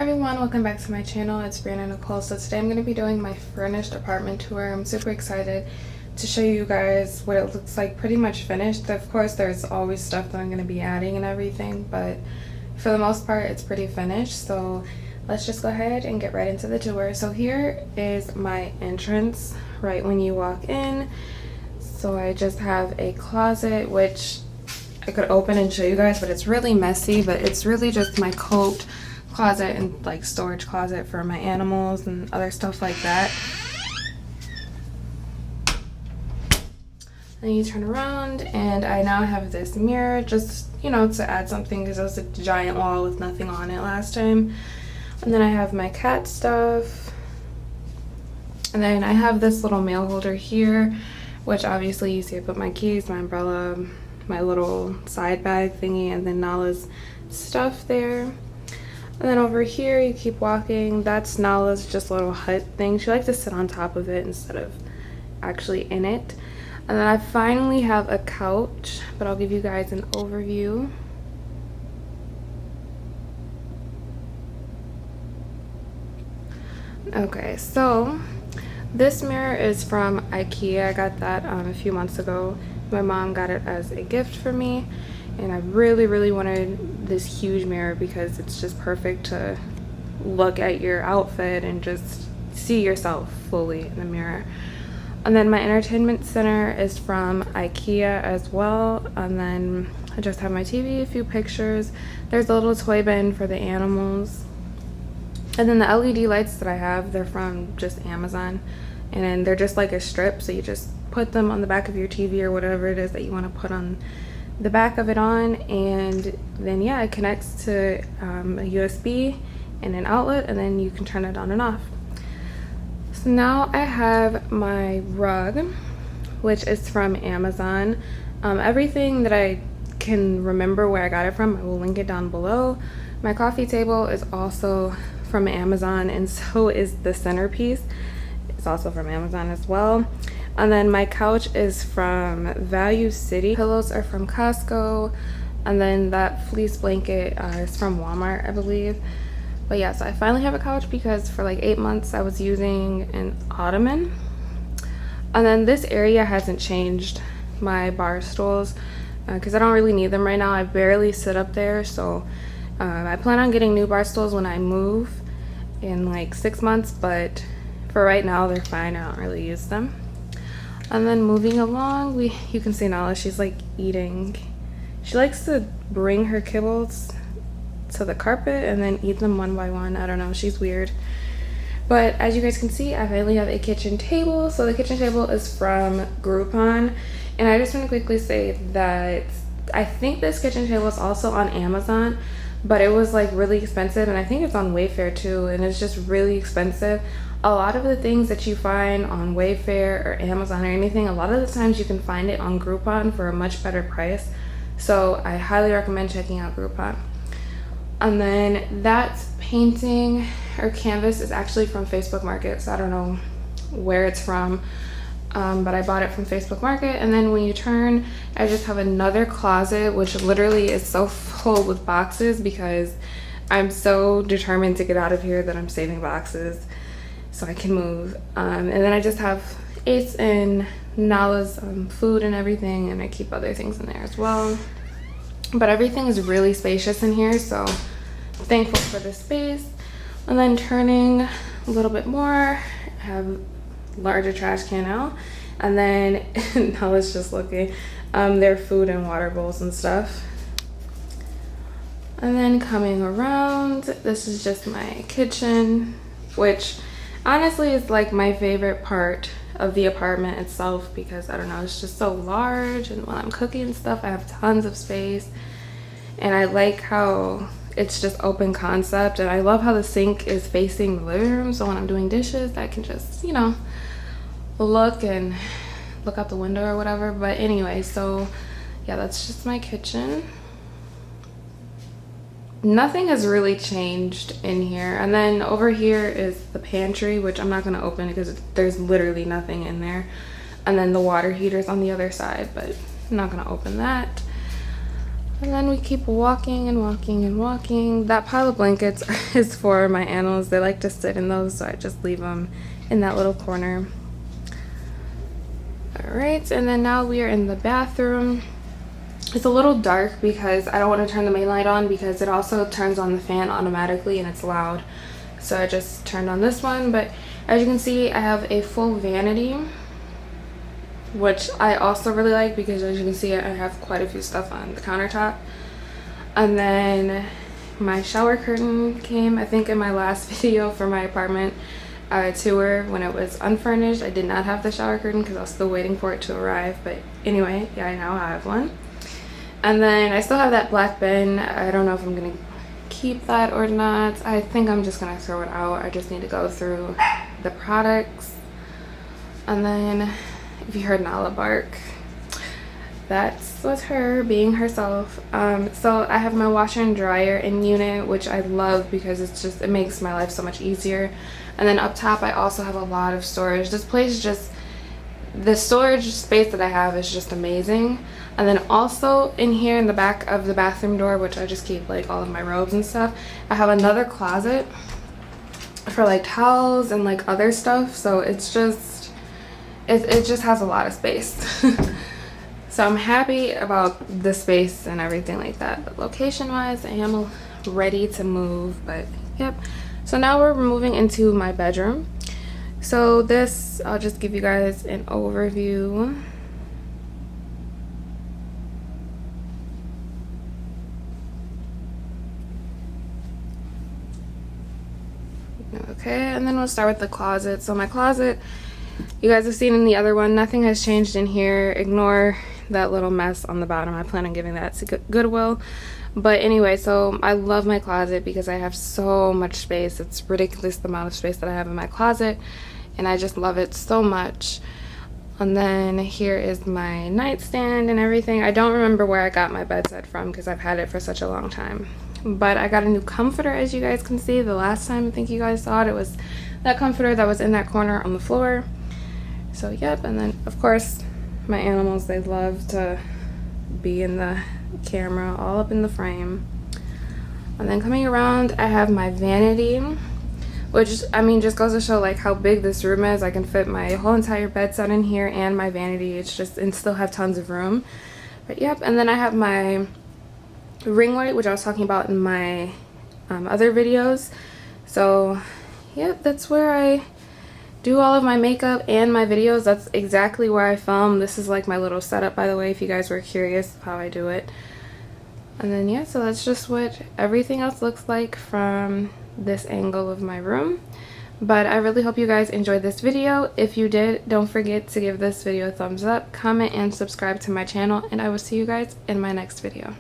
Everyone, welcome back to my channel. It's Breanna Nicole. So today I'm going to be doing my furnished apartment tour. I'm super excited to show you guys what it looks like pretty much finished. Of course, there's always stuff that I'm going to be adding and everything, but for the most part it's pretty finished. So let's just go ahead and get right into the tour. So here is my entrance right when you walk in. So I just have a closet, which I could open and show you guys, but it's really messy. But it's really just my coat closet and like storage closet for my animals and other stuff like that. Then you turn around and I now have this mirror, just, you know, to add something because it was a giant wall with nothing on it last time. And then I have my cat stuff. And then I have this little mail holder here, which obviously you see I put my keys, my umbrella, my little side bag thingy, and then Nala's stuff there. And then over here you keep walking, that's Nala's just little hut thing. She likes to sit on top of it instead of actually in it. And then I finally have a couch, but I'll give you guys an overview. Okay, so this mirror is from IKEA. I got that a few months ago. My mom got it as a gift for me, and I really wanted this huge mirror because it's just perfect to look at your outfit and just see yourself fully in the mirror. And then my entertainment center is from IKEA as well. And then I just have my TV, a few pictures. There's a little toy bin for the animals. And then the LED lights that I have, they're from just Amazon. And then they're just like a strip, so you just put them on the back of your TV or whatever it is that you want to put on the back of it on. And then yeah, it connects to a USB and an outlet, and then you can turn it on and off. So now I have my rug, which is from Amazon. Everything that I can remember where I got it from, I will link it down below. My coffee table is also from Amazon, and so is the centerpiece. It's also from Amazon as well. And then my couch is from Value City. Pillows are from Costco. And then that fleece blanket is from Walmart, I believe. But yeah, so I finally have a couch because for like 8 months I was using an ottoman. And then this area hasn't changed, my bar stools, because I don't really need them right now. I barely sit up there, so I plan on getting new bar stools when I move in like 6 months, but for right now they're fine. I don't really use them. And then moving along, you can see Nala, she's like eating. She likes to bring her kibbles to the carpet and then eat them one by one. I don't know, she's weird. But as you guys can see, I finally have a kitchen table. So the kitchen table is from Groupon, and I just want to quickly say that I think this kitchen table is also on Amazon, but it was like really expensive, and I think it's on Wayfair too, and it's just really expensive. A lot of the things that you find on Wayfair or Amazon or anything, a lot of the times you can find it on Groupon for a much better price. So I highly recommend checking out Groupon. And then that painting or canvas is actually from Facebook Market, so I don't know where it's from, but I bought it from Facebook Market. And then when you turn, I just have another closet, which literally is so full with boxes because I'm so determined to get out of here that I'm saving boxes so I can move. And then I just have Ace and Nala's food and everything, and I keep other things in there as well. But everything is really spacious in here, so thankful for the space. And then turning a little bit more, I have larger trash can now. And then Nala's just looking, their food and water bowls and stuff. And then coming around, this is just my kitchen, which honestly is like my favorite part of the apartment itself because I don't know, it's just so large, and when I'm cooking and stuff I have tons of space, and I like how it's just open concept, and I love how the sink is facing the living room, so when I'm doing dishes I can just, you know, look out the window or whatever. But anyway, so yeah, that's just my kitchen. Nothing has really changed in here. And then over here is the pantry, which I'm not going to open because there's literally nothing in there. And then the water heater's on the other side, but I'm not going to open that. And then we keep walking and walking and walking. That pile of blankets is for my animals. They like to sit in those, so I just leave them in that little corner. Alright, and then now we are in the bathroom. It's a little dark because I don't want to turn the main light on because it also turns on the fan automatically and it's loud. So I just turned on this one, but as you can see, I have a full vanity, which I also really like because as you can see, I have quite a few stuff on the countertop. And then my shower curtain came, I think, in my last video for my apartment tour when it was unfurnished. I did not have the shower curtain because I was still waiting for it to arrive, but anyway, yeah, I now have one. And then I still have that black bin. I don't know if I'm gonna keep that or not. I think I'm just gonna throw it out. I just need to go through the products. And then if you heard Nala bark, that was her being herself. So I have my washer and dryer in unit, which I love because it makes my life so much easier. And then up top I also have a lot of storage. This place the storage space that I have is just amazing. And then also in here in the back of the bathroom door, which I just keep like all of my robes and stuff, I have another closet for like towels and like other stuff. So it just has a lot of space. So I'm happy about the space and everything like that. But location wise, I am ready to move, but yep. So now we're moving into my bedroom. So this, I'll just give you guys an overview. Okay, and then we'll start with the closet. So my closet, you guys have seen in the other one, nothing has changed in here. Ignore that little mess on the bottom. I plan on giving that to Goodwill. But anyway, so I love my closet because I have so much space. It's ridiculous the amount of space that I have in my closet, and I just love it so much. And then here is my nightstand and everything. I don't remember where I got my bedside from because I've had it for such a long time. But I got a new comforter, as you guys can see. The last time I think you guys saw it, it was that comforter that was in that corner on the floor. So yep, and then of course my animals, they love to be in the camera, all up in the frame. And then coming around, I have my vanity, which I mean just goes to show like how big this room is. I can fit my whole entire bed set in here and my vanity. And still have tons of room. But yep, and then I have my ring light, which I was talking about in my other videos. So yep, that's where I do all of my makeup and my videos. That's exactly where I film. This is like my little setup, by the way, if you guys were curious how I do it. And then yeah, so that's just what everything else looks like from this angle of my room. But I really hope you guys enjoyed this video. If you did, don't forget to give this video a thumbs up, comment, and subscribe to my channel, and I will see you guys in my next video.